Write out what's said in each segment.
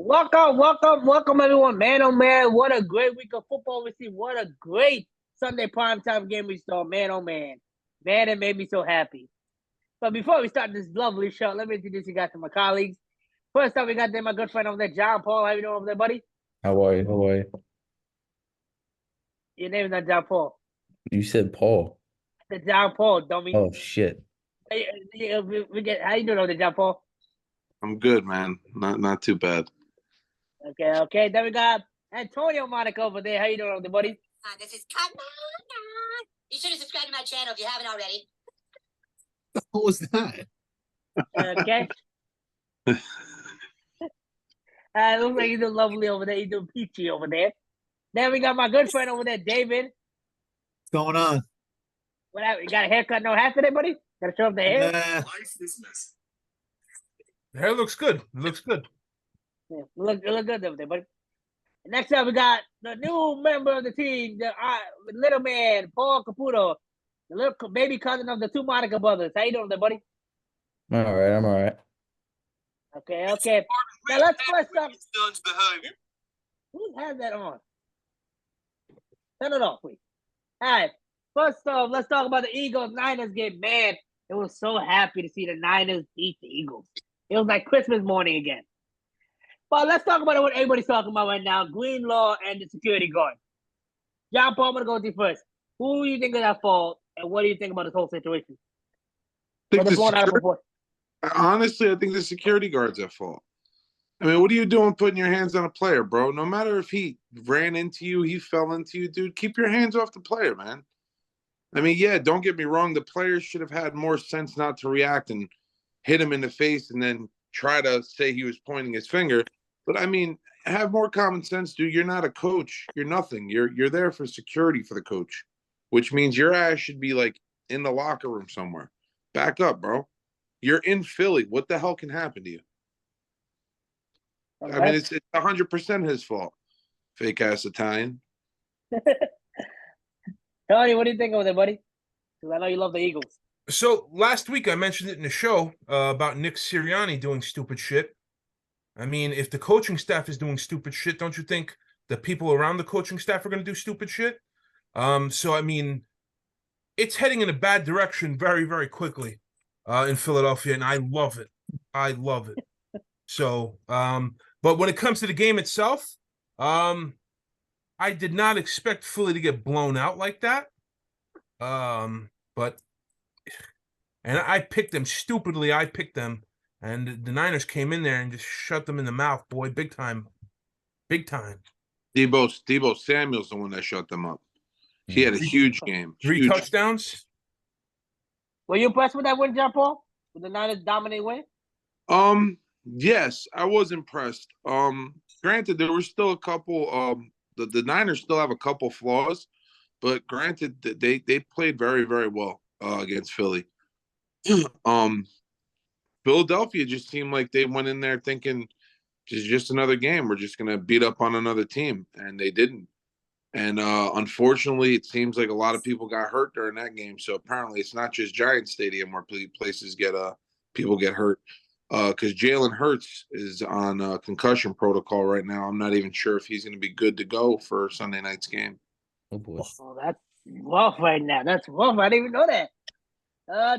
Welcome, everyone. Man, oh man, what a great week of football we see. What a great Sunday primetime game we saw. Man, oh man. Man, it made me so happy. But before we start this lovely show, let me introduce you guys to my colleagues. First up, we got there my good friend over there, John Paul. How you doing over there, buddy? How are you? How are you? Your name is not John Paul. You said Paul. It's John Paul, dummy. Oh shit. How you doing over there, John Paul? I'm good, man. Not too bad. Okay. Then we got Antonio Monica over there. How you doing over there, buddy? This is Commander. Be sure to subscribe to my channel if you haven't already. What was that? Okay. Looks like he's doing lovely over there. He's doing peachy over there. Then we got my good friend over there, David. What's going on? What happened? You got a haircut, no hat today, buddy? Gotta show up the hair? The hair looks good. It looks good. Yeah, it look good over there, buddy. Next up, we got the new member of the team, the little man, Paul Caputo, the little baby cousin of the two Monica brothers. How you doing there, buddy? I'm all right. Okay. Now let's first up. Who has that on? Turn it off, please. All right. First off, let's talk about the Eagles-Niners game. Man, it was so happy to see the Niners beat the Eagles. It was like Christmas morning again. But let's talk about what everybody's talking about right now. Greenlaw and the security guard. John Paul, I'm going to go with you first. Who do you think is at fault, and what do you think about this whole situation? Honestly, I think the security guard's at fault. I mean, what are you doing putting your hands on a player, bro? No matter if he ran into you, he fell into you, dude, keep your hands off the player, man. I mean, yeah, don't get me wrong. The players should have had more sense not to react and hit him in the face and then try to say he was pointing his finger. But, I mean, have more common sense, dude. You're not a coach. You're nothing. You're there for security for the coach, which means your ass should be, like, in the locker room somewhere. Back up, bro. You're in Philly. What the hell can happen to you? I mean, it's 100% his fault. Fake-ass Italian. Tony, what do you think of it, buddy? Because I know you love the Eagles. So last week I mentioned it in the show about Nick Sirianni doing stupid shit. I mean, if the coaching staff is doing stupid shit, don't you think the people around the coaching staff are going to do stupid shit? So, I mean, it's heading in a bad direction very, very quickly in Philadelphia, and I love it. So, but when it comes to the game itself, I did not expect Philly to get blown out like that. But I picked them stupidly. I picked them, and the Niners came in there and just shut them in the mouth, boy, big time. Deebo Samuel's the one that shut them up. He had a huge game. Three touchdowns. Were you impressed with that win, John Paul? With the Niners dominate win? Yes, I was impressed. Granted, there were still a couple. The Niners still have a couple flaws, but granted, they played very, very well against Philly. Philadelphia just seemed like they went in there thinking it's just another game. We're just gonna beat up on another team, and they didn't. And unfortunately, it seems like a lot of people got hurt during that game. So apparently, it's not just Giant Stadium where places get people get hurt. Because Jalen Hurts is on concussion protocol right now. I'm not even sure if he's going to be good to go for Sunday night's game. Oh boy. Oh, that's rough right now. That's rough. I didn't even know that.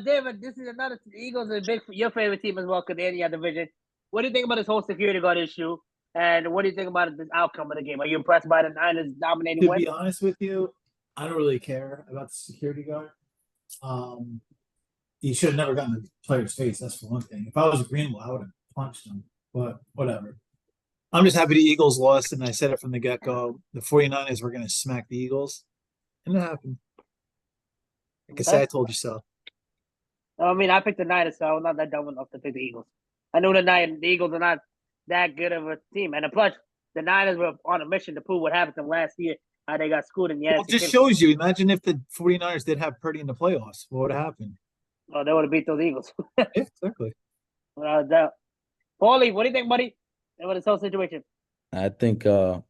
David, this is another Eagles are your favorite team as well because they're in your division. What do you think about this whole security guard issue? And what do you think about this outcome of the game? Are you impressed by the Niners dominating win? To be honest with you, I don't really care about the security guard. He should have never gotten the player's face. That's for one thing. If I was Greenlaw, I would have punched him. But whatever. I'm just happy the Eagles lost, and I said it from the get-go. The 49ers were going to smack the Eagles, and it happened. Like I said, I told you so. I mean, I picked the Niners, so I'm not that dumb enough to pick the Eagles. I know the Eagles are not that good of a team. And plus, the Niners were on a mission to prove what happened to them last year, how they got screwed in the Well, it just shows you. Imagine if the 49ers did have Purdy in the playoffs. What would have happened? Oh, they would have beat those Eagles. Yeah, exactly. Without a doubt. Paulie, what do you think, buddy, about this whole situation? I think the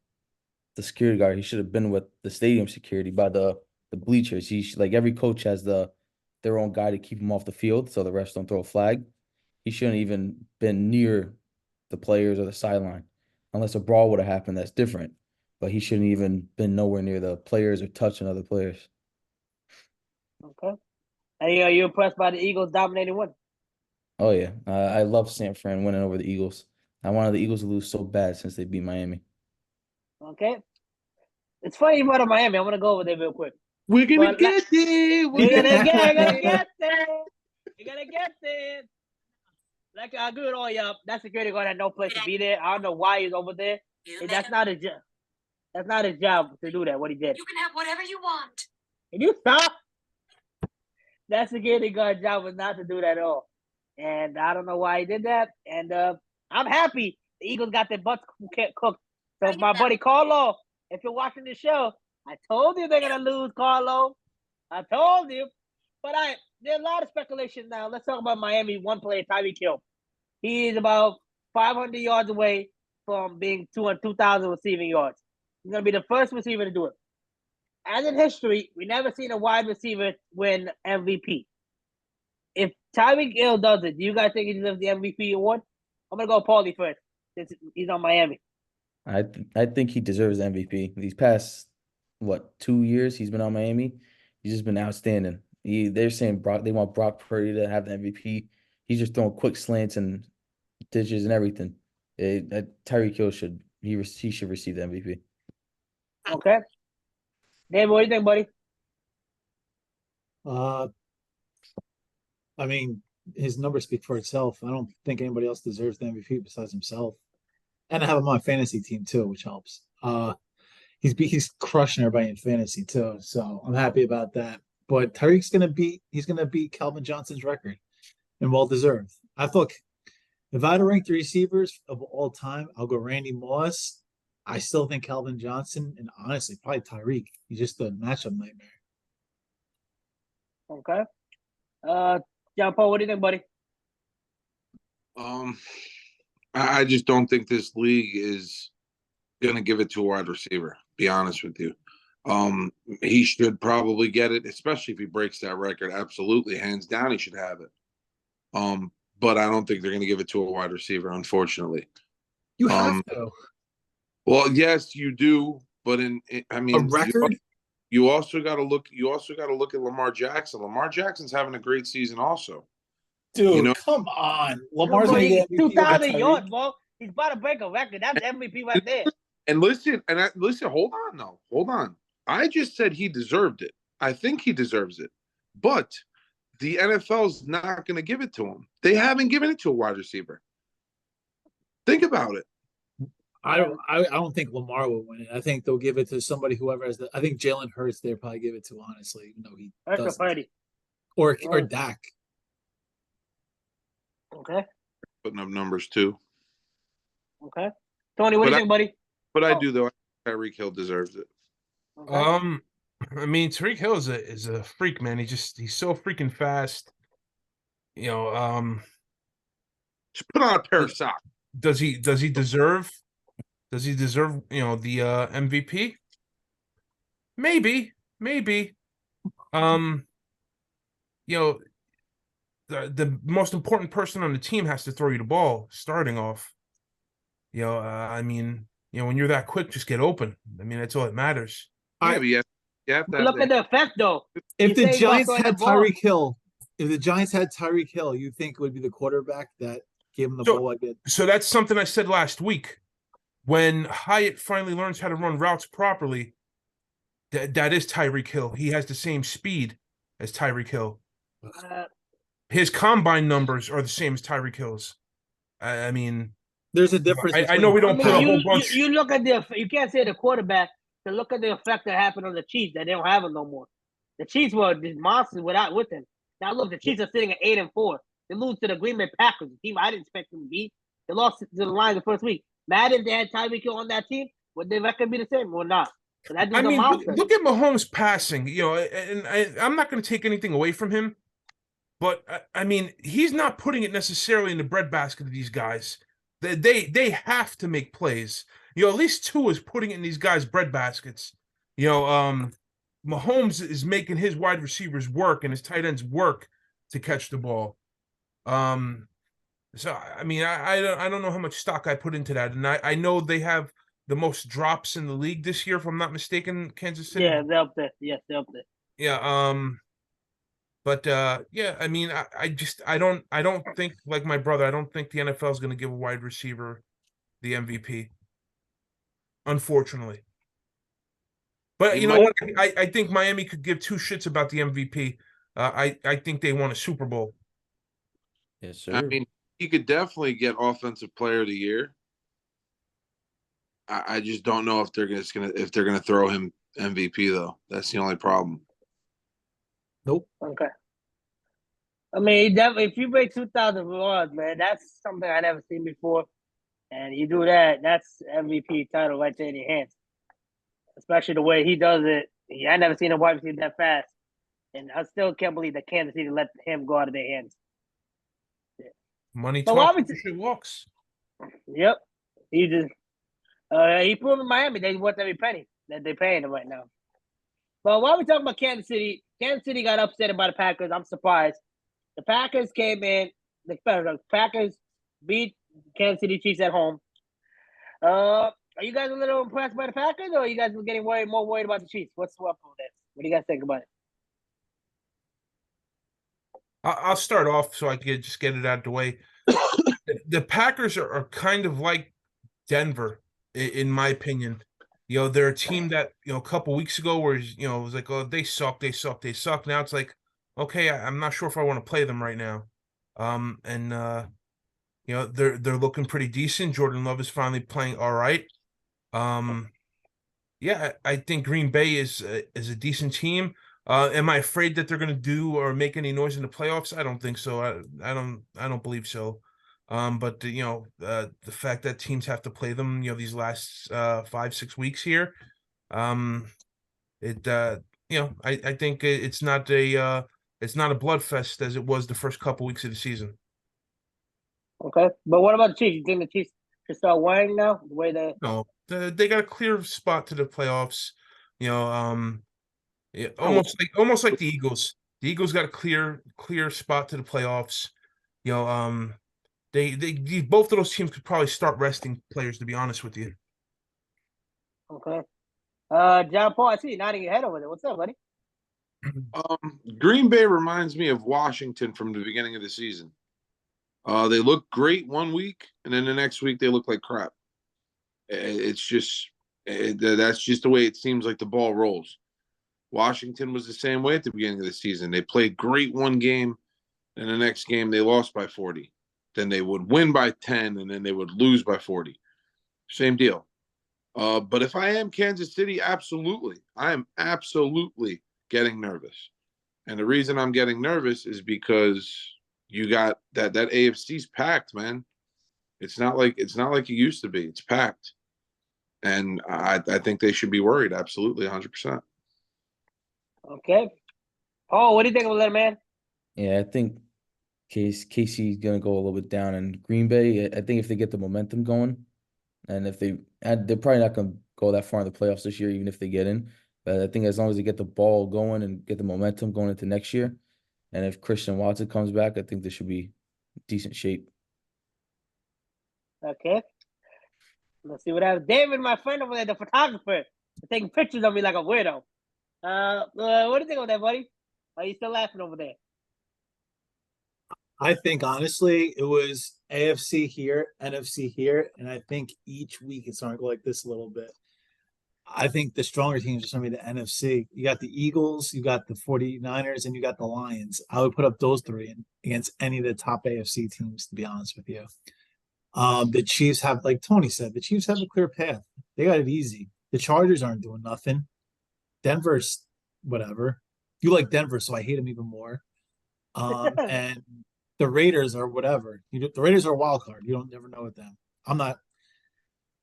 security guard, he should have been with the stadium security by the bleachers. Like every coach has their own guy to keep him off the field so the refs don't throw a flag. He shouldn't even been near the players or the sideline. Unless a brawl would have happened, that's different. But he shouldn't even been nowhere near the players or touching other players. Okay. And are you impressed by the Eagles dominating one? Oh yeah, I love San Fran winning over the Eagles. I wanted the Eagles to lose so bad since they beat Miami. Okay. It's funny you brought up Miami. I'm gonna go over there real quick. We're gonna But get there. You're gonna get there. You're gonna get there. Like I agree with all y'all. That security guard had no place to be there. I don't know why he's over there. That's not his job. That's not his job to do that. What he did. You can have whatever you want. Can you stop? That security guard job was not to do that at all. And I don't know why he did that. And I'm happy the Eagles got their butts cooked. So my buddy Carlo, if you're watching the show, I told you they're gonna lose, Carlo. I told you. But there's a lot of speculation now. Let's talk about Miami. One player, Tyreek Hill. He is about 500 yards away from being 2,000 receiving yards. He's gonna be the first receiver to do it. As in history, we never seen a wide receiver win MVP. If Tyreek Hill does it, do you guys think he deserves the MVP award? I'm gonna go Paulie first, since he's on Miami. I think he deserves MVP. These past 2 years he's been on Miami, he's just been outstanding. They're saying they want Brock Purdy to have the MVP. He's just throwing quick slants and ditches and everything. Tyreek Hill should receive the MVP. Okay. Dave, what do you think, buddy? I mean, his numbers speak for itself. I don't think anybody else deserves the MVP besides himself. And I have him on my fantasy team too, which helps. He's crushing everybody in fantasy too, so I'm happy about that. But Tyreek's gonna beat Calvin Johnson's record, and well deserved. I thought if I had to rank the receivers of all time, I'll go Randy Moss. I still think Calvin Johnson, and honestly, probably Tyreek. He's just a matchup nightmare. Okay. John Paul, what do you think, buddy? I just don't think this league is gonna give it to a wide receiver. Be honest with you. He should probably get it, especially if he breaks that record. Absolutely, hands down, he should have it. But I don't think they're gonna give it to a wide receiver, unfortunately. You have to. Well, yes, you do, but I mean, A record? You also got to look. You also got to look at Lamar Jackson. Lamar Jackson's having a great season, also. Dude, come on. Lamar's gonna get 2,000 yards, bro. He's about to break a record. That's MVP right there. And listen, hold on, though. Hold on. I just said he deserved it. I think he deserves it, but the NFL's not going to give it to him. They haven't given it to a wide receiver. Think about it. I don't think Lamar will win it. I think they'll give it to somebody, whoever has I think Jalen Hurts they'll probably give it to, honestly, even though he doesn't. Or Dak. Okay. Putting up numbers too. Okay. Tony, what do you think, buddy? But I do, though. Tyreek Hill deserves it. Okay. I mean, Tyreek Hill is a freak, man. He's so freaking fast. You know, just put on a pair of socks. Does he deserve the MVP? Maybe. The most important person on the team has to throw you the ball starting off. I mean, when you're that quick, just get open. I mean, that's all that matters. Yeah, look at the effect, though. If the Giants had Tyreek Hill, you think it would be the quarterback that gave him the ball like that? So that's something I said last week. When Hyatt finally learns how to run routes properly, that is Tyreek Hill. He has the same speed as Tyreek Hill. His combine numbers are the same as Tyreek Hill's. I mean, there's a difference. I know we don't put a whole bunch. You look at you can't say the quarterback. To look at the effect that happened on the Chiefs, that they don't have him no more. The Chiefs were these monsters with him. Now look, the Chiefs are sitting at 8-4. They lose to the Green Bay Packers, the team I didn't expect them to beat. They lost to the Lions the first week. Mad if they had Tyreek Hill on that team, would their record be the same or not? So that I mean, look at Mahomes passing. And I'm not going to take anything away from him, but I mean, he's not putting it necessarily in the breadbasket of these guys. They have to make plays. At least two is putting it in these guys' breadbaskets. Mahomes is making his wide receivers work and his tight ends work to catch the ball. So I mean, I don't know how much stock I put into that, and I know they have the most drops in the league this year, if I'm not mistaken. Kansas City. Yeah, they're up there. Yes, they're up there. Yeah. But yeah, I mean, I don't think, like my brother, I don't think the NFL is going to give a wide receiver the MVP, unfortunately. But They you know might- what? I think Miami could give two shits about the MVP. I think they won a Super Bowl. Yes, I sir. mean, he could definitely get Offensive Player of the Year. I just don't know if they're gonna throw him MVP though. That's the only problem. Nope. Okay. I mean, he definitely, if you break 2,000 yards, man, that's something I never seen before. And you do that, that's MVP title right there in your hands. Especially the way he does it. I never seen a wide receiver that fast. And I still can't believe that Kansas City let him go out of their hands. Money But why talks, would you- shit walks. Yep. He just he proved in Miami they worth every penny that they're paying him right now. But while we talking about Kansas City got upset by the Packers. I'm surprised. The Packers came in. The Packers beat Kansas City Chiefs at home. Are you guys a little impressed by the Packers, or are you guys getting more worried about the Chiefs? What's up with this? What do you guys think about it? I'll start off so I can just get it out of the way. The Packers are kind of like Denver, in my opinion. You know, they're a team that, you know, a couple weeks ago where, you know, it was like, oh, they suck. Now it's like, okay, I'm not sure if I want to play them right now. And you know, they're looking pretty decent. Jordan Love is finally playing all right. Yeah, I think Green Bay is a decent team. Am I afraid that they're going to do or make any noise in the playoffs? I don't think so. I don't believe so. But you know, the fact that teams have to play them, you know, these last 5-6 weeks here, it you know, I think it's not a bloodfest as it was the first couple weeks of the season. Okay, but what about the Chiefs? You think the Chiefs should start worrying now? The way they No, they got a clear spot to the playoffs. You know, yeah, almost like the Eagles. The Eagles got a clear spot to the playoffs. You know, they both of those teams could probably start resting players, to be honest with you. okay. John Paul, I see you nodding your head over there. What's up, buddy? Green Bay reminds me of Washington from the beginning of the season. They look great one week, and then the next week they look like crap. It's just that's just the way it seems like the ball rolls. Washington was the same way at the beginning of the season. They played great one game, and the next game they lost by 40. Then they would win by 10, and then they would lose by 40. Same deal. But if I am Kansas City, absolutely. I am absolutely getting nervous. And the reason I'm getting nervous is because you got that AFC's packed, man. It's not like it used to be. It's packed. And I think they should be worried. Absolutely, 100%. Okay. Oh, what do you think of that, man? Yeah, I think Casey's gonna go a little bit down, and Green Bay. I think if they get the momentum going, and if they're probably not gonna go that far in the playoffs this year, even if they get in. But I think as long as they get the ball going and get the momentum going into next year, and if Christian Watson comes back, I think they should be decent shape. Okay. Let's see what happens. David, my friend over there, the photographer, taking pictures of me like a weirdo. What do you think of that, buddy? Are you still laughing over there? I think honestly, it was AFC here, NFC here, and I think each week it's going to go like this a little bit. I think the stronger teams are going to be the NFC. You got the Eagles, you got the 49ers, and you got the Lions. I would put up those three against any of the top AFC teams, to be honest with you. The Chiefs have, like Tony said, the Chiefs have a clear path. They got it easy. The Chargers aren't doing nothing. Denver's whatever. You like Denver, so I hate them even more. And the Raiders are whatever. The Raiders are a wild card. You don't never know with them. I'm not.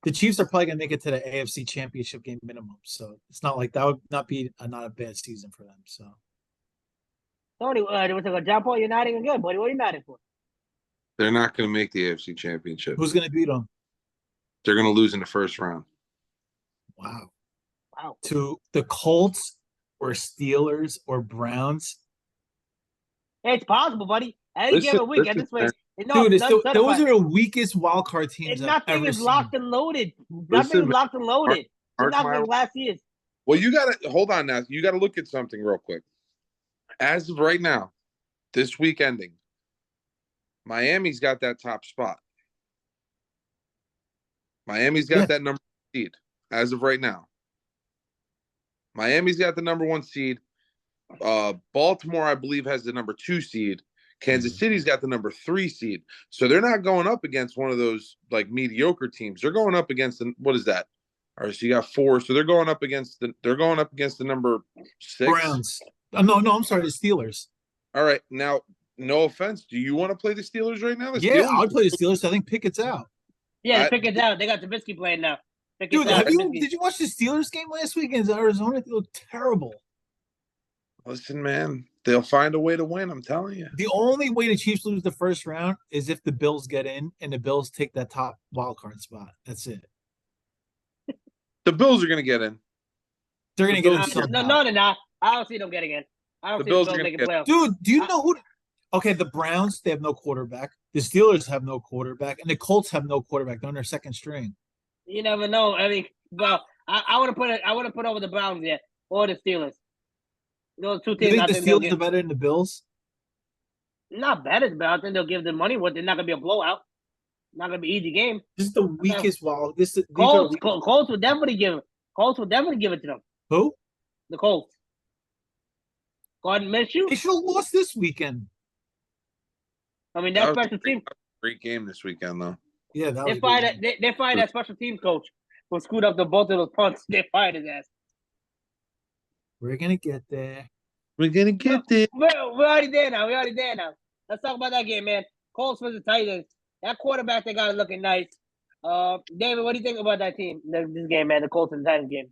The Chiefs are probably gonna make it to the AFC Championship game minimum, so it's not like that would not be not a bad season for them. So Tony, John Paul, you're nodding again, buddy. What are you nodding for? They're not going to make the AFC Championship. who's gonna beat them? They're going to lose in the first round. Wow. Wow. To the Colts or Steelers or Browns. Hey, it's possible, buddy. Any given week at this place, No, Dude, not certified. those are the weakest wild card teams And I've nothing ever is seen. locked and loaded. Nothing Listen, is locked and loaded. Mark It's not my- like last year's. Well, you gotta hold on now. You gotta look at something real quick. As of right now, this week ending, Miami's got that top spot. Miami's got Yeah. that number one seed as of right now. Miami's got the number one seed. Baltimore, I believe, has the number 2 seed. Kansas City's got the number 3 seed. So they're not going up against one of those like mediocre teams. They're going up against what is that? All right, so you got 4. So they're going up against the number 6. Browns. No, I'm sorry, the Steelers. All right, now no offense. Do you want to play the Steelers right now? The Yeah, Steelers, I would play the Steelers. I think Pickett's out. Yeah, I- Pickett's out. They got Trubisky playing now. Pickett's Dude, out. did you watch the Steelers game last week against Arizona? They looked terrible. Listen, man, they'll find a way to win. I'm telling you. The only way the Chiefs lose the first round is if the Bills get in and the Bills take that top wild card spot. That's it. The Bills are going to get in. They're gonna get in No, somehow. they're not. I don't see them getting in. I don't The see Bills the are Bills gonna making get- playoffs. Dude, do you know who? Okay, the Browns, they have no quarterback. The Steelers have no quarterback, and the Colts have no quarterback. They're on their second string. You never know. I mean, well, I would have put it. I would have put over the Browns yet or the Steelers. Those two Do you teams. I think the think they'll Steelers are get better than the Bills? not better, but I think they'll give them money. What? They're not gonna be a blowout. Not gonna be an easy game. This is the weakest wild. These are Colts. weak- Colts would definitely give. Colts would definitely give it to them. Who? The Colts. Gordon Minshew. They should have lost this weekend. I mean, That that was a special team. Great game this weekend, though. Yeah, that was They a fired. good game. They fired that special team coach who screwed up both of those punts. They fired his ass. We're gonna get there. We're gonna get there. We're already there now. Let's talk about that game, man. Colts versus Titans. That quarterback they got looking nice. David, what do you think about that team? This game, man. The Colts and Titans game.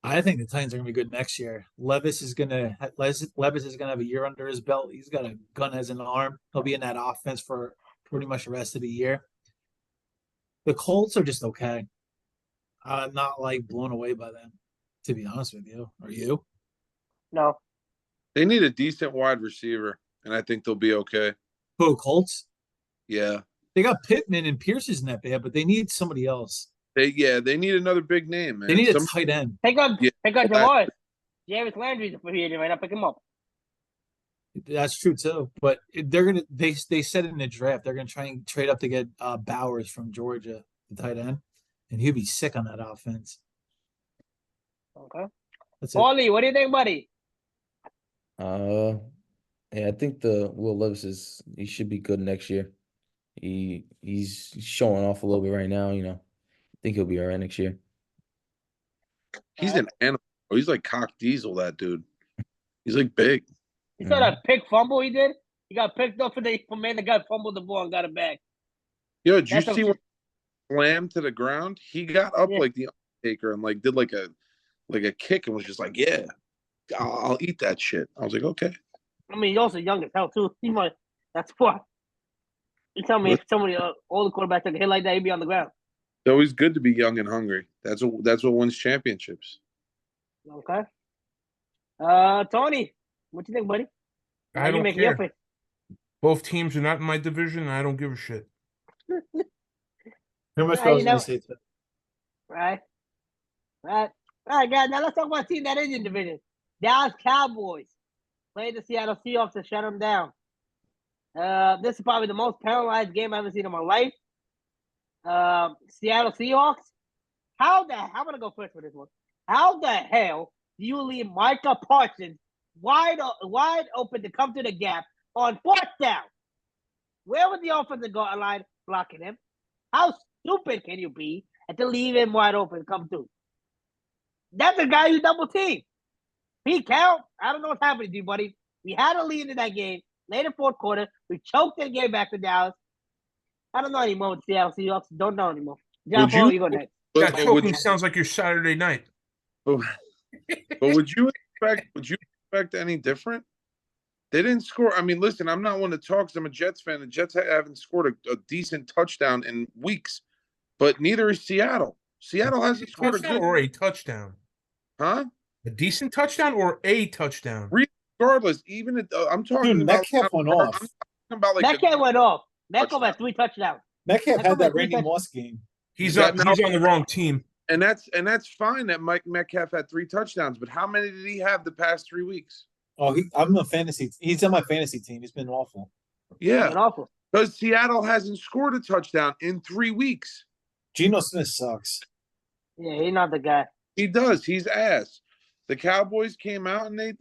I think the Titans are gonna be good next year. Levis is gonna have a year under his belt. He's got a gun as an arm. He'll be in that offense for pretty much the rest of the year. The Colts are just okay. I'm not like blown away by them, to be honest with you. Are you? No. They need a decent wide receiver, and I think they'll be okay. Who, Colts? Yeah. They got Pittman and Pierce isn't that bad, but they need somebody else. They need another big name, man. They need a tight end. Pick up Yeah. Jamar's. Jarvis Landry's a free agent right now. Pick him up. That's true too. But they said in the draft they're gonna try and trade up to get Bowers from Georgia, the tight end, and he'll be sick on that offense. Okay. That's it. Paulie, what do you think, buddy? Yeah, I think the Will Levis he should be good next year. He's showing off a little bit right now, I think he'll be all right next year. He's an animal. He's like cock diesel, that dude. He's like big. You saw that pick fumble he did? He got picked up for man. The guy fumbled the ball and got it back. Yo, did you That's see a- when he slammed to the ground? He got up Yeah. like the Undertaker and like did like a kick and was just like, yeah, I'll eat that shit. I was like, okay. I mean, he's also young as hell too. That's what. You tell me if somebody older quarterback took a hit like that, he'd be on the ground. It's always good to be young and hungry. That's what wins championships. Okay. Tony, what you think, buddy? I don't making your care. face? Both teams are not in my division. And I don't give a shit. Pretty much Yeah, what I was you gonna know- say too. Right. All right, guys. Now let's talk about a team that is in division. Dallas Cowboys played the Seattle Seahawks to shut them down. This is probably the most paralyzed game I've ever seen in my life. Seattle Seahawks. I'm gonna go first for this one. How the hell do you leave Micah Parsons wide open to come to the gap on 4th down? Where was the offensive line blocking him? How stupid can you be and to leave him wide open to come through? That's a guy you double team. Pete Carroll, I don't know what's happening to you, buddy. We had a lead in that game, late in 4th quarter. We choked and gave back to Dallas. I don't know anymore with Seattle Seahawks. Don't know anymore. John Would Paul, you- you go next. That But choking sounds like your Saturday night. would you expect any different? They didn't score. I mean, listen, I'm not one to talk because I'm a Jets fan. The Jets haven't scored a decent touchdown in weeks, but neither is Seattle. Seattle hasn't scored a Touchdown good, or a touchdown? huh? A decent touchdown or a touchdown? Regardless, even I'm talking Dude, about. Metcalf went off. I'm talking about like That cat went off. Metcalf had 3 touchdowns. Metcalf Metcalf had that had 3 Randy touchdowns. Moss game. He's That- on the wrong team. And that's fine that Mike Metcalf had 3 touchdowns, but how many did he have the past 3 weeks? Oh, I'm a fantasy. He's on my fantasy team. He's been awful. Yeah, Been awful. because Seattle hasn't scored a touchdown in 3 weeks. Geno Smith sucks. Yeah, he's not the guy. He does. He's ass. The Cowboys came out and they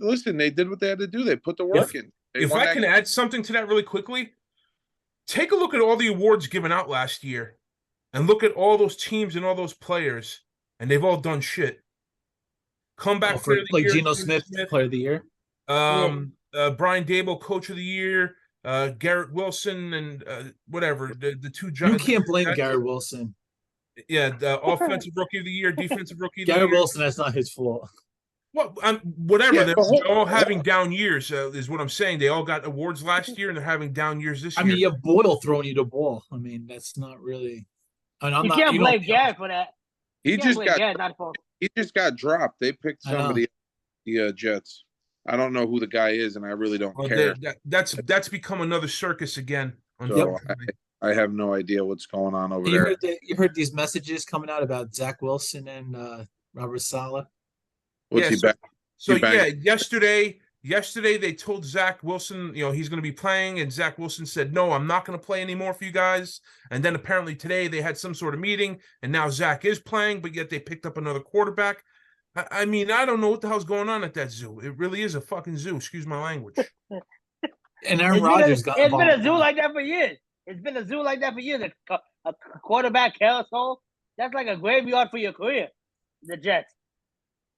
did what they had to do. They put the work in. They If won I that can add something to that really quickly, take a look at all the awards given out last year and look at all those teams and all those players, and they've all done shit. Comeback For player of the like year, Geno Smith, player of the year. Brian Dable, coach of the year, Garrett Wilson, and whatever the 2 You Giants. can't blame Garrett Wilson. Yeah, the offensive rookie of the year, defensive rookie of the Garrett year. Wilson, that's not his fault. Well, whatever. Yeah, they're all having down years, is what I'm saying. They all got awards last year, and they're having down years this year. I mean, you have Boyle throwing you the ball. I mean, that's not really. And I'm You not. can't you blame don't- Garrett for that. He You can't just blame got Garrett, not for. he just got dropped. They picked I know. somebody, the Jets. I don't know who the guy is, and I really don't Well, care. that's become another circus again. So Unfortunately. I have no idea what's going on over You there. heard, you heard these messages coming out about Zach Wilson and Robert Saleh. What's Yeah, he so- back? So He banged- yesterday they told Zach Wilson, he's going to be playing, and Zach Wilson said, "No, I'm not going to play anymore for you guys." And then apparently today they had some sort of meeting, and now Zach is playing, but yet they picked up another quarterback. I mean, I don't know what the hell's going on at that zoo. It really is a fucking zoo. Excuse my language. And Aaron Rodgers got It's been a involved. zoo like that for years. It's been a zoo like that for years. A quarterback household. That's like a graveyard for your career. The Jets.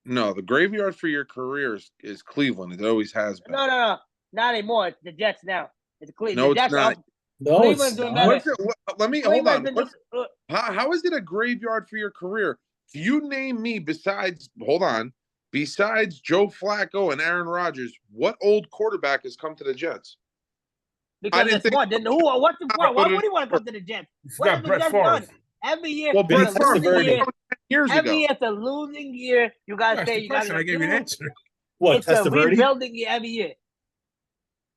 No, the graveyard for your career is Cleveland. It always has been. No. Not anymore. It's the Jets now. It's Cleveland. No, The it's Jets not. No, Cleveland's it's doing not. better. Let me hold on. Cleveland's been How is it a graveyard for your career? If you name me besides Joe Flacco and Aaron Rodgers, what old quarterback has come to the Jets? because didn't it's think- what? Then who? What's the point? Why would he want to come to the Jets? You What forgot have the Brett Jets Favre. done? Every year, Well, Vinny it's a Brett losing Testaverde. year. 10 years Every ago. year it's a losing year. You gotta That's say the you gotta question. I gave you an answer. What, It's a Testaverde? rebuilding year every year.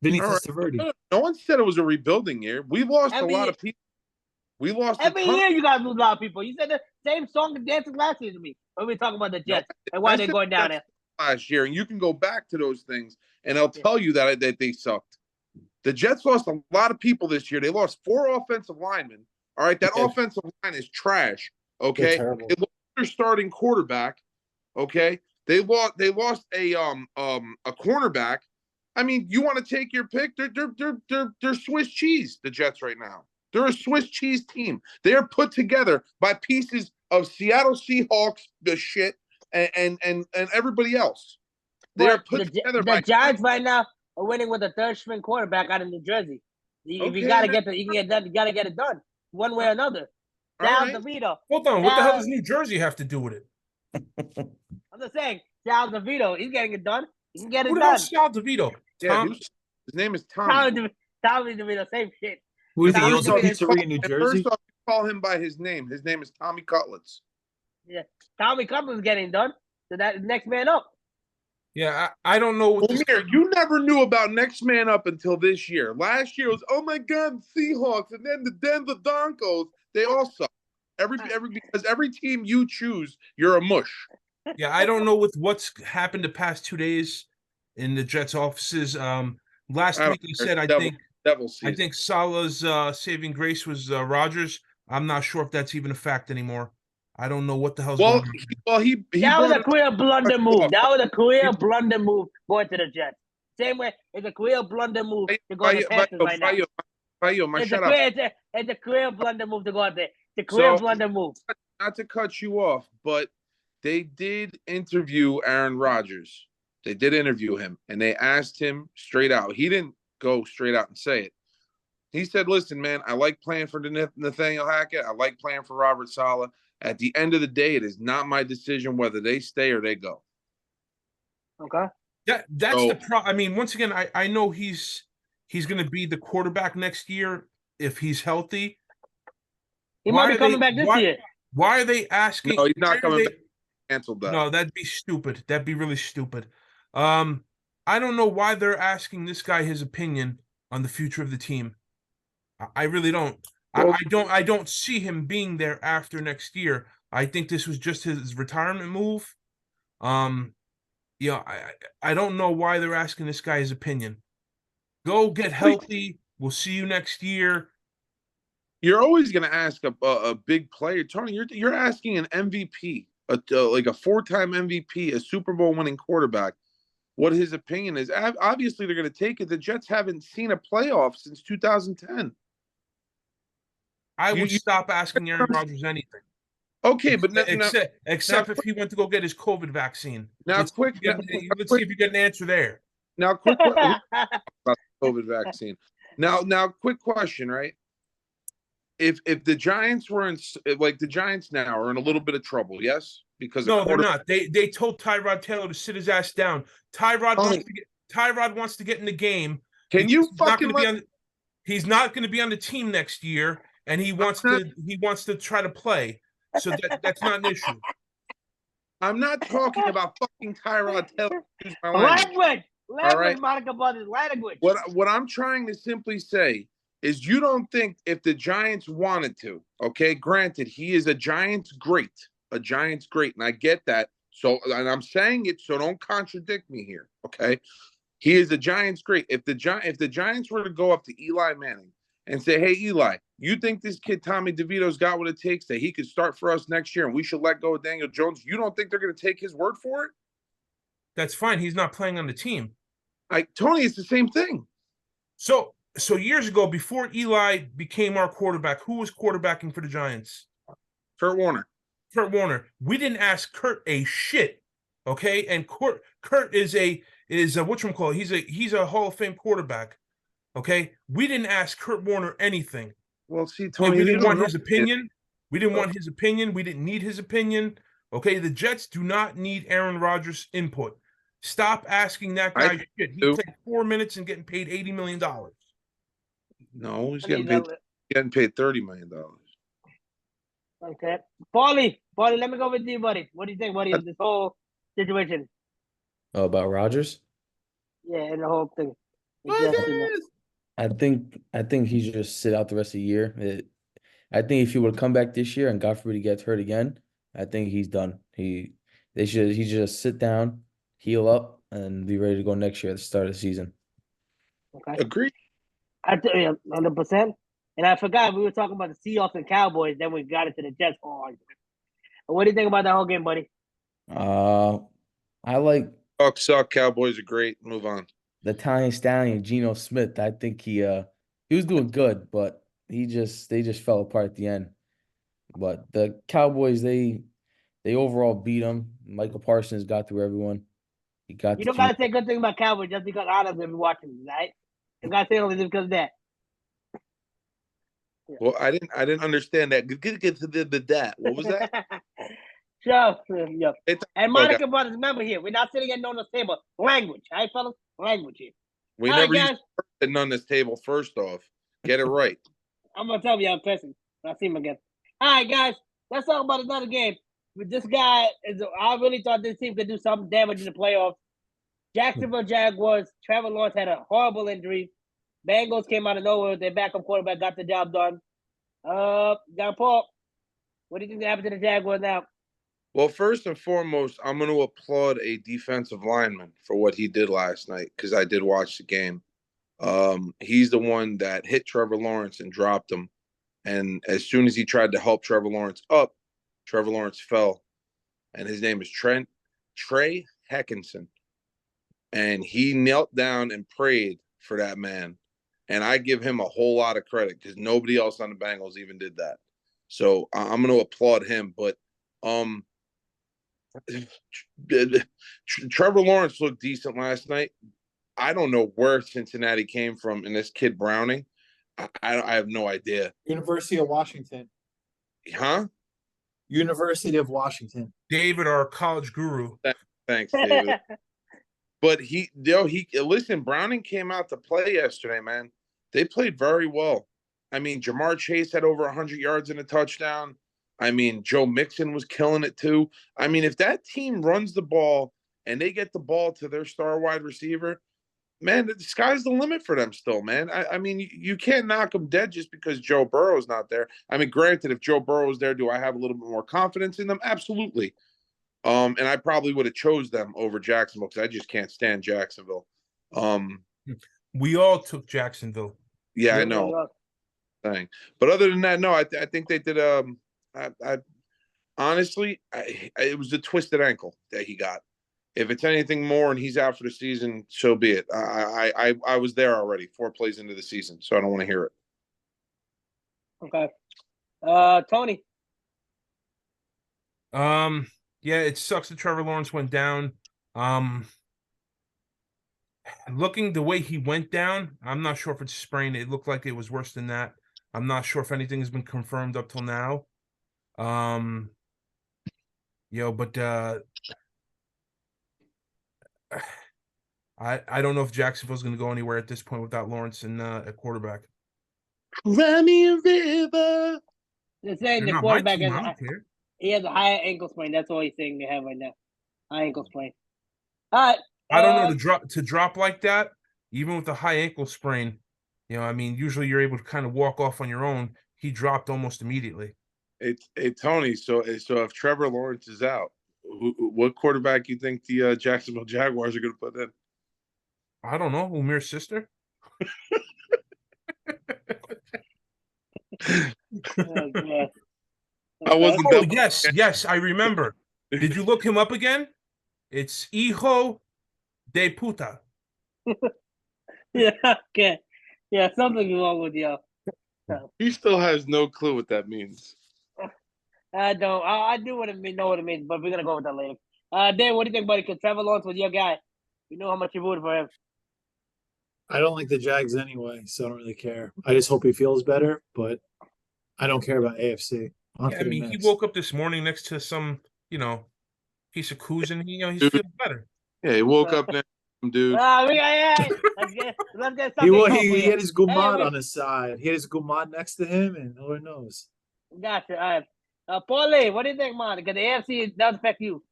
Vinny All right. Testaverde. No one said it was a rebuilding year. We lost Every a lot year. of people. We lost Every a ton. year you guys lose a lot of people. You said the same song and dances last year to me when we talking about the Jets and why I they're said going down Jets there. last year, and you can go back to those things, and they'll tell you that they sucked. The Jets lost a lot of people this year. They lost 4 offensive linemen. All right, that Yeah. offensive line is trash. They're Okay, terrible. they lost their starting quarterback. Okay, they lost a cornerback. I mean, you want to take your pick? They're Swiss cheese. The Jets right now. They're a Swiss cheese team. They are put together by pieces of Seattle Seahawks, the shit, and everybody else. They are But put together by the Giants right now are winning with a third string quarterback out of New Jersey. If Okay, you gotta man. get you can get done, you gotta get it done one way or another. All Sal right. DeVito. Hold on. What the hell Now- does New Jersey have to do with it? I'm just saying, Sal DeVito, he's getting it done. He can get it Who the done. hell's Sal DeVito? Yeah, Tom? his name is Tommy Tommy. DeVito, same shit. Who do you think he Tommy owns a DeVito. pizzeria in New Jersey? First off, you call him by his name. His name is Tommy Cutlets. Tommy Cutler's getting done. So that next man up. Yeah, I don't know what this. Amir, you never knew about Next Man Up until this year. Last year was, oh my God, Seahawks, and then the Denver Broncos. They all suck. Because every team you choose, you're a mush. Yeah, I don't know with what's happened the past 2 days in the Jets offices. Last I week don't I care. said I Devil season. think Salah's saving grace was Rodgers. I'm not sure if that's even a fact anymore. I don't know what the hell's Well, going on. he That was brought a it- clear blunder move. That was a clear blunder move going to the Jets. Same way, it's a clear blunder move to go to the Panthers right now. It's a clear blunder move to go out there. It's a clear So- blunder move. Not to cut you off, but they did interview Aaron Rodgers. They did interview him, and they asked him straight out. He didn't go straight out and say it. He said, listen, man, I like playing for Nathaniel Hackett. I like playing for Robert Saleh. At the end of the day, it is not my decision whether they stay or they go. Okay. That's So- the problem. I mean, once again, I know he's going to be the quarterback next year if he's healthy. He Why might be are coming they- back this why- year. Why are they asking? No, he's why not are coming they- back. Canceled that. No, that'd be stupid. That'd be really stupid. I don't know why they're asking this guy his opinion on the future of the team. I really don't. Well- I don't see him being there after next year. I think this was just his retirement move. Yeah, I don't know why they're asking this guy his opinion. Go get healthy. We'll see you next year. You're always going to ask a big player, Tony. You're asking an MVP, like a 4-time MVP, a Super Bowl winning quarterback, what his opinion is. Obviously, they're going to take it. The Jets haven't seen a playoff since 2010. I would You stop asking Aaron Rodgers anything. okay, but Except if he went to go get his COVID vaccine. Now, Let's quick, see if you get an answer there. now, quick about the COVID vaccine. Now, quick question, right? If the Giants were in, like the Giants now are in a little bit of trouble, yes, because No, they're not. They told Tyrod Taylor to sit his ass down. Tyrod wants to get in the game. Can you fucking he's not going to be on the team next year, and he wants to try to play. So that's not an issue. I'm not talking about fucking Tyrod Taylor. Use my language. Language, Monica Brothers, language. What I'm trying to simply say is you don't think if the Giants wanted to, okay, granted, he is a Giants great, and I get that. So, and I'm saying it, so don't contradict me here, okay? He is a Giants great. If the Giants were to go up to Eli Manning and say, hey, Eli, you think this kid Tommy DeVito's got what it takes that he could start for us next year and we should let go of Daniel Jones? You don't think they're going to take his word for it? That's fine. He's not playing on the team. Tony, it's the same thing. So years ago, before Eli became our quarterback, who was quarterbacking for the Giants? Kurt Warner. We didn't ask Kurt a shit, okay? And Kurt is whatchamacallit? He's a Hall of Fame quarterback, okay? We didn't ask Kurt Warner anything. Well, see, Tony, we didn't want his opinion. We didn't want his opinion. We didn't need his opinion. Okay, the Jets do not need Aaron Rodgers' input. Stop asking that guy shit. He played 4 minutes and getting paid $80 million. No, he's getting paid $30 million. Okay. Paulie, let me go with you, buddy. What do you think, buddy, of this whole situation? Oh, about Rodgers? Yeah, and the whole thing. I think he should just sit out the rest of the year. I think if he would come back this year and God forbid he gets hurt again, I think he's done. He should just sit down, heal up, and be ready to go next year at the start of the season. Okay. Agreed. 100%. And I forgot we were talking about the Seahawks and Cowboys. Then we got into the Jets. What do you think about that whole game, buddy? I like Bucks suck. Cowboys are great. Move on. The Italian Stallion, Geno Smith. I think he was doing good, but they just fell apart at the end. But the Cowboys, they overall beat them. Michael Parsons got through everyone. You don't gotta say good thing about Cowboys just because I don't be watching, right? You gotta say only just because of that. Well, I didn't understand that. Get to that. What was that? Sure. Yeah. And Monica Brothers, remember here, we're not sitting at on the table. Language, all right, fellas? Language here. We never used sitting on this table, first off. Get it right. I'm going to tell you, I'm pressing. I'll see him again. All right, guys, let's talk about another game. With this guy, I really thought this team could do something damage in the playoffs. Jacksonville Jaguars, Trevor Lawerence had a horrible injury. Bengals came out of nowhere. Their backup quarterback got the job done. John Paul, what do you think happened to the Jaguars now? Well, first and foremost, I'm going to applaud a defensive lineman for what he did last night because I did watch the game. He's the one that hit Trevor Lawerence and dropped him. And as soon as he tried to help Trevor Lawerence up, Trevor Lawerence fell. And his name is Trey Heckinson. And he knelt down and prayed for that man. And I give him a whole lot of credit because nobody else on the Bengals even did that. So I'm going to applaud him. But Trevor Lawerence looked decent last night. I don't know where Cincinnati came from in this kid Browning. I have no idea. University of Washington. Huh? University of Washington. David, our college guru. Thanks, David. But listen, Browning came out to play yesterday, man. They played very well. I mean, Jamar Chase had over 100 yards and a touchdown. I mean, Joe Mixon was killing it too. I mean, if that team runs the ball and they get the ball to their star wide receiver, man, the sky's the limit for them still, man. I mean, you can't knock them dead just because Joe Burrow's not there. I mean, granted, if Joe Burrow was there, do I have a little bit more confidence in them? Absolutely. And I probably would have chose them over Jacksonville because I just can't stand Jacksonville. We all took Jacksonville. Yeah, I know. Thing. But other than that, no, I think they did. I honestly, it was a twisted ankle that he got. If it's anything more and he's out for the season, so be it. I was there already, 4 plays into the season, so I don't want to hear it. Okay. Tony. Yeah, it sucks that Trevor Lawerence went down. Looking the way he went down, I'm not sure if it's sprained. It looked like it was worse than that. I'm not sure if anything has been confirmed up till now. But I don't know if Jacksonville's going to go anywhere at this point without Lawrence and a quarterback. Run me a river. They're saying the quarterback he has a high ankle sprain. That's all he's saying they have right now. High ankle sprain. All right. I don't know to drop like that, even with a high ankle sprain. I mean, usually you're able to kind of walk off on your own. He dropped almost immediately. Hey Tony, so if Trevor Lawerence is out, what quarterback you think the Jacksonville Jaguars are going to put in? I don't know. Umir's sister. I wasn't. Oh, yes, I remember. Did you look him up again? It's hijo de puta. Yeah, okay. Yeah, something's wrong with y'all. He still has no clue what that means. I don't. I do know what it means, but we're gonna go with that later. Dan, what do you think, buddy? Because Trevor Lawrence was your guy. You know how much you rooted for him. I don't like the Jags anyway, so I don't really care. I just hope he feels better, but I don't care about AFC. Yeah, I mean, he woke up this morning next to some, piece of coos, and he's feeling better. Yeah, he woke up next to him, dude. Let's get he had his gumad on his side. He had his gumad next to him, and Lord knows. Gotcha. All right. Paulie, what do you think, man? Because the AFC does affect you.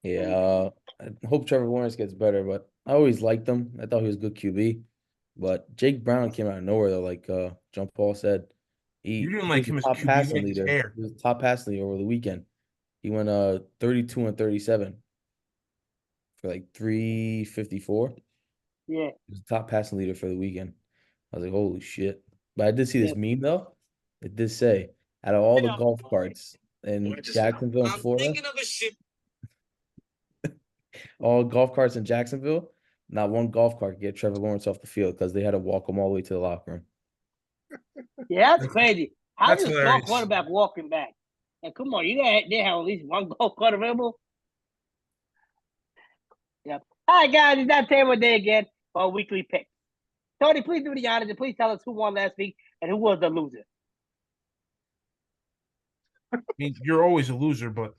Yeah, I hope Trevor Lawrence gets better, but I always liked him. I thought he was a good QB. But Jake Brown came out of nowhere, though, like John Paul said. You didn't like him as top QB, passing leader. He was top passing leader over the weekend. He went 32 and 37 for like 354. Yeah. He was the top passing leader for the weekend. I was like, holy shit. But I did see this meme, though. It did say, out of all the golf carts in Jacksonville and Florida, all golf carts in Jacksonville, not one golf cart could get Trevor Lawrence off the field because they had to walk him all the way to the locker room. Yeah, that's crazy. How does a quarterback walking back? Like, come on, they have at least one golf cart available. Yep. All right, guys, it's that time of day again for our weekly pick. Tony, please do the honors and please tell us who won last week and who was the loser. I mean, you're always a loser, but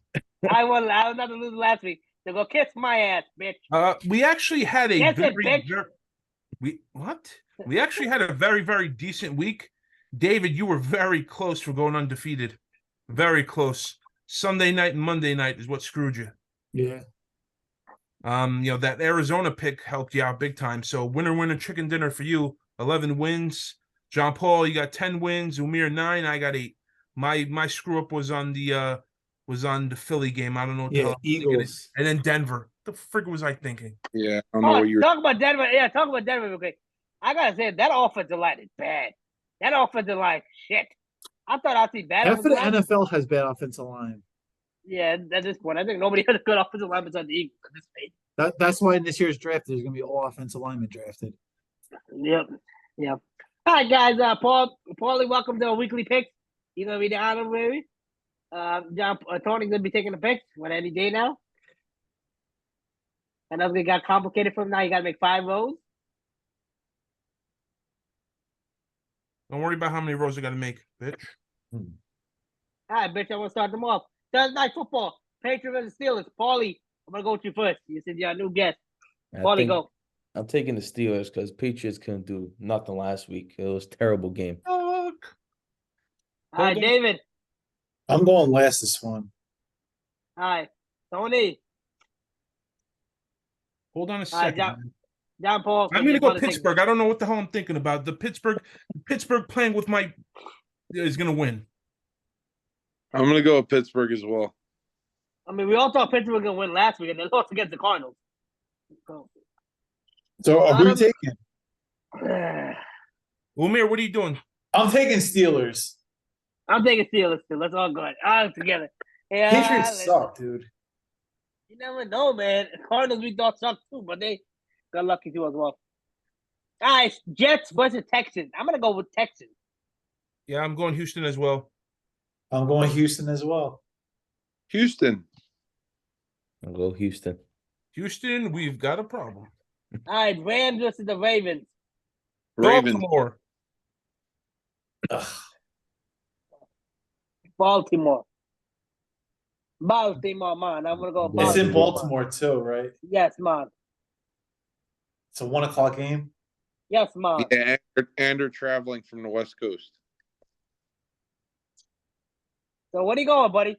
I was not the loser last week. So go kiss my ass, bitch. We actually had a We actually had a very, very decent week. David, you were very close for going undefeated. Very close. Sunday night and Monday night is what screwed you. Yeah. That Arizona pick helped you out big time. So winner chicken dinner for you. 11 wins. John Paul, you got 10 wins. Umir 9. I got 8. My screw up was on the Philly game. I don't know what the hell. Eagles. And then Denver. The frig was I thinking? Yeah, I don't know what you're talk about Denver. Yeah, talk about Denver real quick. I gotta say that offensive line is bad. That offensive line, shit. I thought I'd see bad. Half of the NFL has bad offensive line. Yeah, at this point, I think nobody has a good offensive line besides the Eagles at this stage. That's why in this year's draft there's gonna be all offensive linemen drafted. Yep. All right, guys. Paulie, welcome to our weekly picks. You're gonna be the honorary. Tony's gonna be taking the picks any day now. And that's gonna get complicated for him now. You gotta make 5 rows. Don't worry about how many rows I gotta make, bitch. All right, bitch. I want to start them off. Thursday night football. Patriots and Steelers. Paulie, I'm gonna go with you first. You said you're a new guest. Paulie, go. I'm taking the Steelers because Patriots couldn't do nothing last week. It was a terrible game. All right, David. I'm going last this one. All right, Tony. Hold on a second. John Paul. I'm gonna go Pittsburgh. I don't know what the hell I'm thinking about. The Pittsburgh playing with my is gonna win. I'm gonna go with Pittsburgh as well. I mean, we all thought Pittsburgh was gonna win last week, and they lost against the Cardinals. So who are you taking? Umir, what are you doing? I'm taking Steelers. I'm taking Steelers too. Let's all go all together. Yeah, Patriots suck, dude. You never know, man. Cardinals we thought sucked too, but they got lucky too as well. All right, Jets versus Texans. I'm gonna go with Texans. Yeah, I'm going Houston as well. I'm going Houston as well. Houston. I'll go Houston. Houston, we've got a problem. All right, Rams versus the Ravens. Ravens. Baltimore, man. I'm gonna go. Baltimore. It's in Baltimore too, right? Yes, man. It's a 1 o'clock game. Yes, man. Yeah, and they're traveling from the West Coast. So what are you going, buddy?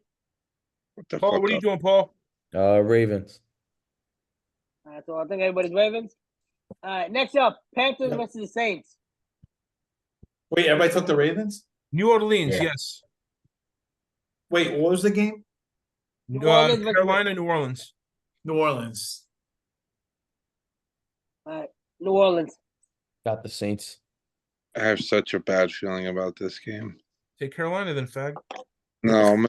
Paul, what are you doing, Paul? Ravens. All right, so I think everybody's Ravens. All right, next up, Panthers versus the Saints. Wait, everybody took the Ravens? New Orleans, Yeah. yes. Wait, what was the game? Carolina, New Orleans. New Orleans. All right, New Orleans. Got the Saints. I have such a bad feeling about this game. Take Carolina then, fag. No, I'm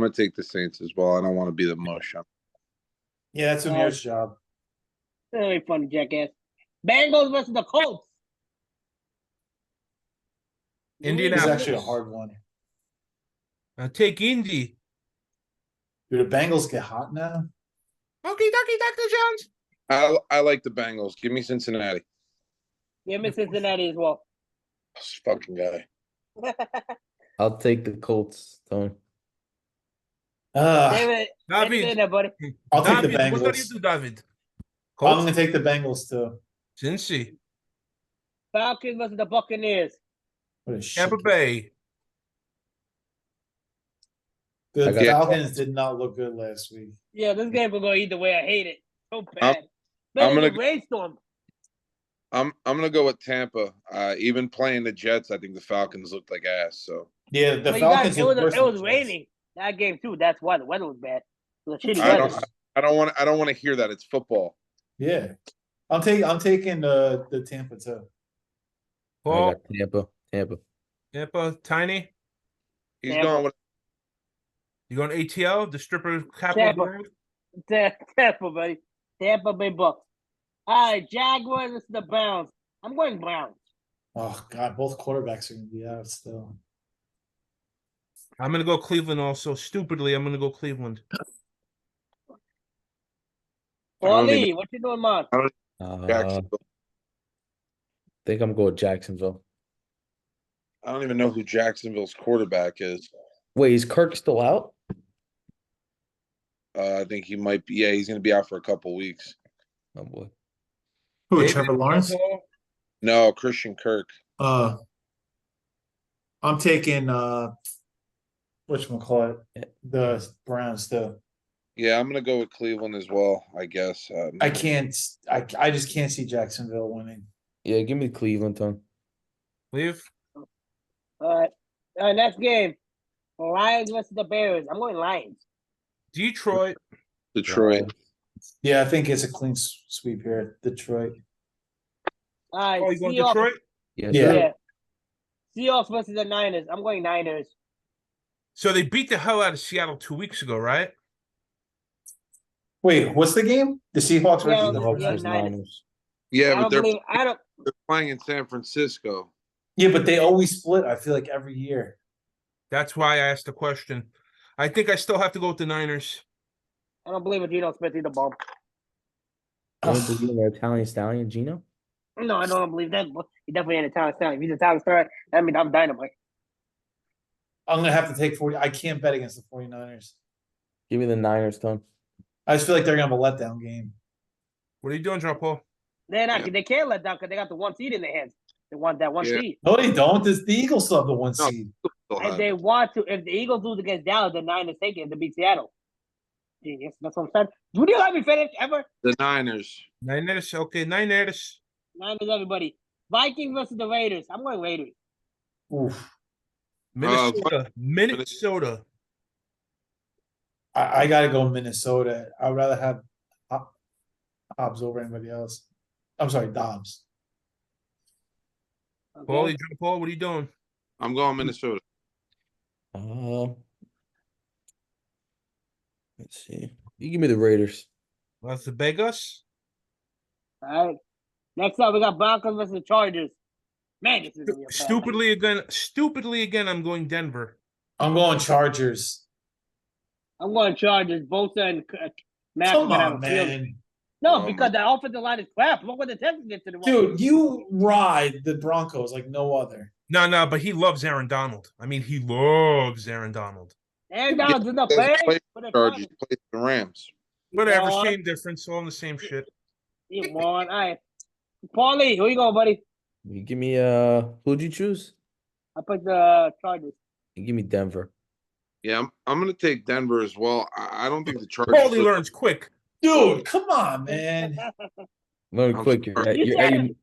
gonna take the Saints as well. I don't want to be the mush. Yeah, that's Umir's job. Very funny, jackass. Bengals versus the Colts. It's Indianapolis. actually a hard one. Take Indy. Do the Bengals get hot now? Okay, Dr. Jones. I like the Bengals. Give me Cincinnati. Give me Cincinnati as well. This fucking guy. I'll take the Colts, Tony. David, David. buddy. I'll take the David, what do you Bengals. do, David? I'm going to take the Bengals too. Cincy. Falcons versus the Buccaneers. What a shit Tampa game. Bay. The I got- Falcons did not look good last week. Yeah, this game will go either way. I hate it so bad. I'm gonna- rainstorm. I'm gonna go with Tampa. Even playing the Jets, I think the Falcons looked like ass. So Yeah, the But you Falcons guys, it looked worse it than was the Jets. raining that game too. That's why the weather was bad. It was shitty I weather. don't want to hear that. It's football. Yeah. I'm taking the Tampa too. I Paul. got Tampa. Tampa. Tiny. He's Tampa. going with You going ATL, the stripper capital of the world? Tampa, buddy. Tampa Bay Bucks. All right, Jaguars versus the Browns. I'm going Browns. Oh God, both quarterbacks are gonna be out still. I'm going to go Cleveland also. Stupidly, I'm going to go Cleveland. Paulie, what you doing, man? Jacksonville. Think I'm going Jacksonville. I don't even know who Jacksonville's quarterback is. Wait, is Kirk still out? I think he might be. Yeah, he's going to be out for a couple weeks. Oh boy. Who, David, Trevor Lawrence? Paul? No, Christian Kirk. I'm taking whatchamacallit, the Browns too. Yeah, I'm going to go with Cleveland as well, I guess. I just can't see Jacksonville winning. Yeah, give me Cleveland, Tony. Leave. All right, next game. Lions versus the Bears. I'm going Lions. Detroit. Detroit. Yeah, I think it's a clean sweep here. Detroit. All right, Oh, you going Seahawks. Detroit? Yes, Yeah. sir. Yeah. Seahawks versus the Niners. I'm going Niners. So they beat the hell out of Seattle 2 weeks ago, right? Wait, what's the game? The Seahawks Yeah, versus the Seahawks yeah, versus Niners. Niners. Yeah, I but don't they're believe. I don't. playing in San Francisco. Yeah, but they always split. I feel like every year. That's why I asked the question. I think I still have to go with the Niners. I don't believe in Geno Smith either, Bob. You don't believe in the Italian stallion, Gino? No, I don't believe that. But he definitely ain't a talent star. If he's a talent star, that means I'm dynamite. I'm gonna have to take 40. I can't bet against the 49ers. Give me the Niners, Tony. I just feel like they're gonna have a letdown game. What are you doing, John Paul? They're not. They can't let down because they got the 1 seed in their hands. They want that 1 Yeah. seed. No, they don't. The Eagles still have the 1 No. seed. Still If have they it. want to, if the Eagles lose against Dallas, the Niners take it to beat Seattle. Genius. That's what I'm saying. Would you let me finish ever? The Niners. Niners. Okay, Niners. Niners, everybody. Vikings versus the Raiders. I'm going Raiders. Oof. Minnesota. I gotta go Minnesota. I'd rather have Hobbs over anybody else. I'm sorry, Dobbs. Okay. Paulie, Paul, what are you doing? I'm going Minnesota. Let's see. You give me the Raiders. That's the Vegas. All right. Next up, we got Broncos versus the Chargers. Man, this is gonna be a bad Stupidly again, I'm going Denver. I'm going Chargers. I'm going Chargers. Both and Matt Come are gonna have on, a field. man. No, Oh, because the offensive line is crap. Look what the Texans did to the Dude, you ride the Broncos like no other. No, but he loves Aaron Donald. I mean, he loves Aaron Donald. And Donald's in the He doesn't play. play Chargers, plays the Rams. Whatever, Won. same difference, all in the same shit. He won. All right. Paulie, who you going, buddy? You give me who'd you choose? I put the Chargers. You give me Denver. Yeah, I'm going to take Denver as well. I don't think the Chargers. Paulie learns quick. Dude, come on, man. Learn I'm quick. sorry.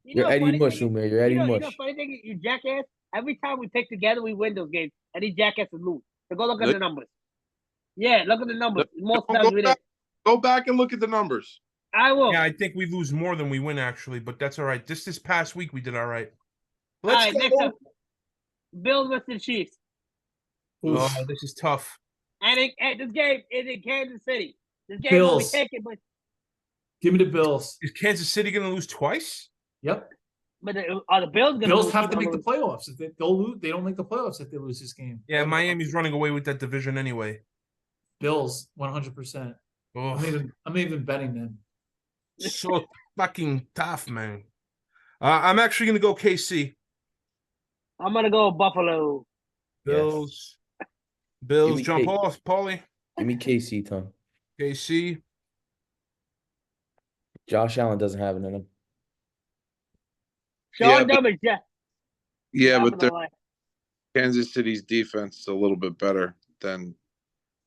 You're Eddie Mush, Umair. You're Eddie You know, Mush. funny thing, you jackass. Every time we pick together, we win those games, and these jackasses lose. So go look at the numbers. Yeah, look at the numbers. Most times we did. Go back and look at the numbers. I will. Yeah, I think we lose more than we win, actually, but that's all right. This past week, we did all right. All right, next up, Bills versus Chiefs. Oh, this is tough. And this game is in Kansas City. This game Bills. will be taken, but Give me the Bills. Is Kansas City going to lose twice? Yep. are the Bills going to Bills have to make the playoffs. If they'll lose, they don't make the playoffs if they lose this game. Yeah, Miami's running away with that division anyway. Bills, 100%. I'm even betting them. So fucking tough, man. I'm actually going to go KC. I'm going to go Buffalo. Bills. Give Bills, me jump K- off, Paulie. Give me KC, Tom. KC. Josh Allen doesn't have it in him. Sean Durbin, yeah. Yeah, but Kansas City's defense is a little bit better than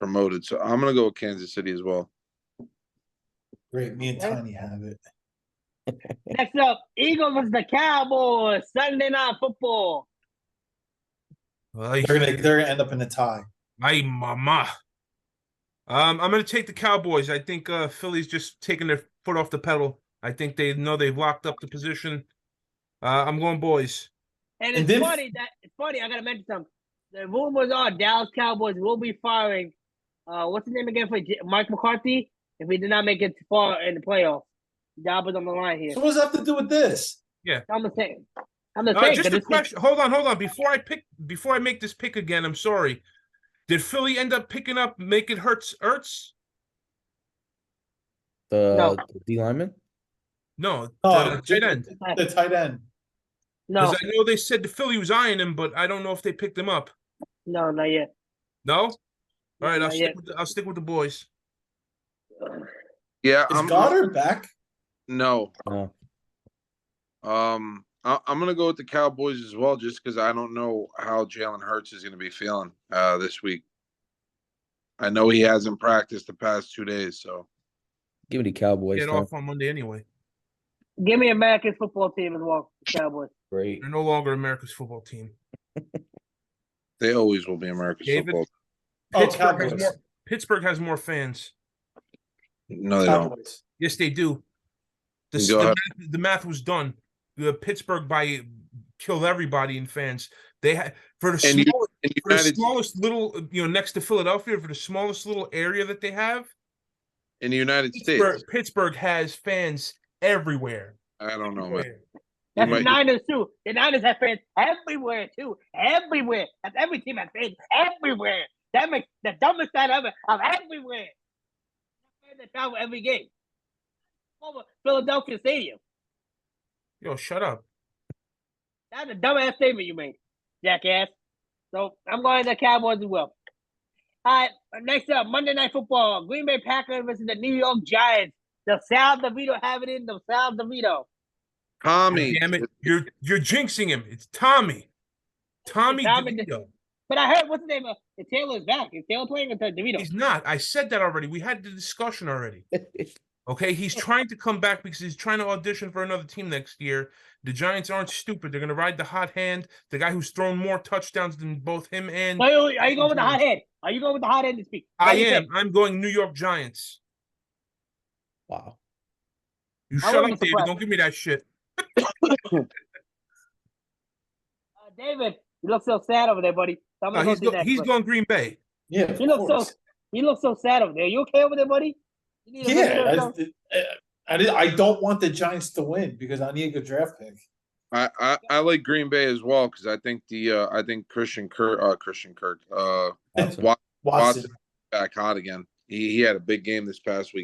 promoted. So I'm going to go with Kansas City as well. Great. Me and Tiny have it. Next up, Eagles versus the Cowboys. Sunday Night Football. They're gonna end up in a tie. Ay, mama. I'm going to take the Cowboys. I think Philly's just taking their foot off the pedal. I think they know they've locked up the position. I'm going boys. And it's funny. I gotta mention something. The rumors are Dallas Cowboys will be firing. What's his name again for Mike McCarthy? If he did not make it far in the playoffs, job is on the line here. So what does that have to do with this? Yeah, I'm just saying. Just a question. Hold on. Before I make this pick again, I'm sorry. Did Philly end up picking up making Ertz? The D lineman? No, Oh, the tight end. The tight end. No, Because I know they said the Philly was eyeing him, but I don't know if they picked him up. no, not yet. No? All right, Not yet. I'll stick with the boys. Yeah, Is Goddard back? No. No. I'm going to go with the Cowboys as well, just because I don't know how Jalen Hurts is going to be feeling this week. I know he hasn't practiced the past 2 days, so. Give me the Cowboys. Get Tom. off on Monday anyway. Give me America's football team as well, Cowboys. Great. They're no longer America's football team. They always will be America's David? football. Pittsburgh has more fans. No, they don't. Cowboys. Yes, they do. Go ahead. The math was done. Pittsburgh killed everybody in fans. They had for the smallest little, next to Philadelphia, for the smallest little area that they have in the United States. Pittsburgh has fans everywhere. I don't know, man. That's the Niners too. The Niners have fans everywhere too. Everywhere. That's every team has fans everywhere. That makes the dumbest stat ever. Of everywhere. They travel every game. Over Philadelphia Stadium. Yo, shut up. That's a dumbass statement you made, jackass. So I'm going to the Cowboys as well. All right, next up, Monday Night Football. Green Bay Packers versus the New York Giants. The Sal DeVito have it in. The Sal DeVito. Tommy. Damn it. You're jinxing him. It's Tommy. Tommy DeVito. But I heard, what's the name? If Taylor's back, is Taylor playing or DeVito? He's not. I said that already. We had the discussion already. Okay, he's trying to come back because he's trying to audition for another team next year. The Giants aren't stupid. They're going to ride the hot hand, the guy who's thrown more touchdowns than both him and... Wait, are you going with the hot head? Are you going with the hot head to speak? I am. I'm going New York Giants. Wow. You I shut wouldn't up, be David. surprised. Don't give me that shit. David, you look so sad over there, buddy. So I'm gonna go do that. He's going Green Bay. Yeah, of He looks course. so sad over there. You okay over there, buddy? You need a minute or so? I don't want the Giants to win because I need a good draft pick. I like Green Bay as well because I think Christian Kirk Watson. Watson back hot again. He had a big game this past week.